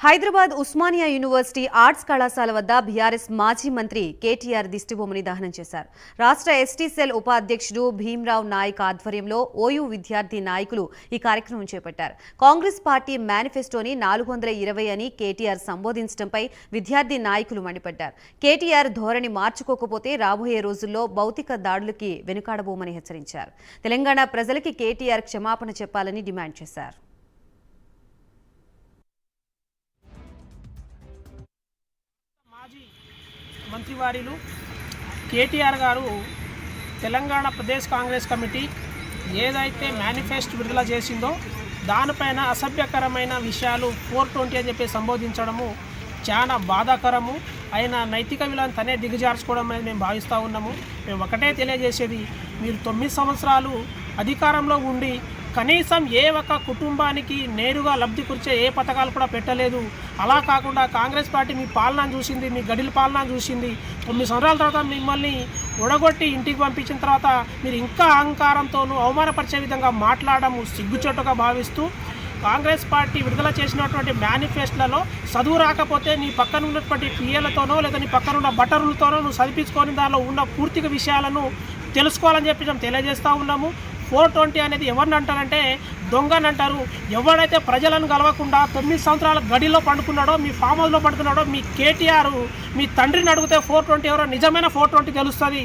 Hyderabad Osmania university arts కళాశాల వద్ద BRS మాజీ మంత్రి కేటీఆర్ దిష్టిబొమ్మని దహనం చేశారు. రాష్ట్ర ఎస్టీ సెల్ ఉపాధ్యక్షుడు భీమ్రావ్ నాయక్ ఆధ్వర్యంలో ఓయూ విద్యార్థి నాయకులు ఈ కార్యక్రమం చేపట్టారు. కాంగ్రెస్ పార్టీ మేనిఫెస్టోని 420 అని కేటీఆర్ సంబోధించడంపై విద్యార్థి నాయకులు మండిపడ్డారు. కేటీఆర్ ధోరణి మార్చుకోకపోతే రాబోయే రోజుల్లో భౌతిక దాడులకి వెనుకాడబోమని హెచ్చరించారు. తెలంగాణ ప్రజలకి కేటీఆర్ క్షమాపణ చెప్పాలని డిమాండ్ చేశారు. మంత్రివారిలు కేటీఆర్ గారు తెలంగాణ ప్రదేశ్ కాంగ్రెస్ కమిటీ ఏదైతే మేనిఫెస్టో విడుదల చేసిందో దానిపైన అసభ్యకరమైన విషయాలు 420 అని చెప్పి సంబోధించడము చాలా బాధాకరము. ఆయన నైతిక విలువను తనే దిగజార్చుకోవడం అనేది మేము భావిస్తూ ఉన్నాము. మేము ఒకటే తెలియజేసేది, మీరు 9 సంవత్సరాలు అధికారంలో ఉండి కనీసం ఏ ఒక్క కుటుంబానికి నేరుగా లబ్ధి కూర్చే ఏ పథకాలు కూడా పెట్టలేదు. అలా కాకుండా కాంగ్రెస్ పార్టీ మీ పాలన చూసింది, మీ గడిల పాలన చూసింది. 9 సంవత్సరాల తర్వాత మిమ్మల్ని ఒడగొట్టి ఇంటికి పంపించిన తర్వాత మీరు ఇంకా అహంకారంతోనూ అవమానపరిచే విధంగా మాట్లాడము సిగ్గుచోటుగా భావిస్తూ, కాంగ్రెస్ పార్టీ విడుదల చేసినటువంటి మేనిఫెస్టోలలో చదువు రాకపోతే నీ పక్కన ఉన్నటువంటి పిఏలతోనో లేదా నీ పక్కన ఉన్న బటర్లతోనో నువ్వు చదివించుకొని దానిలో ఉన్న పూర్తిగా విషయాలను తెలుసుకోవాలని చెప్పి మేము తెలియజేస్తూ ఉన్నాము. 420 అనేది ఎవరిని అంటారంటే దొంగని అంటారు. ఎవడైతే ప్రజలను గెలవకుండా 9 సంవత్సరాల గడిలో పండుకున్నాడో, మీ ఫామ్ హౌస్లో పండుకున్నాడో, మీ కేటీఆర్ మీ తండ్రిని అడిగితే 420 ఎవరో నిజమైన 420 తెలుస్తుంది.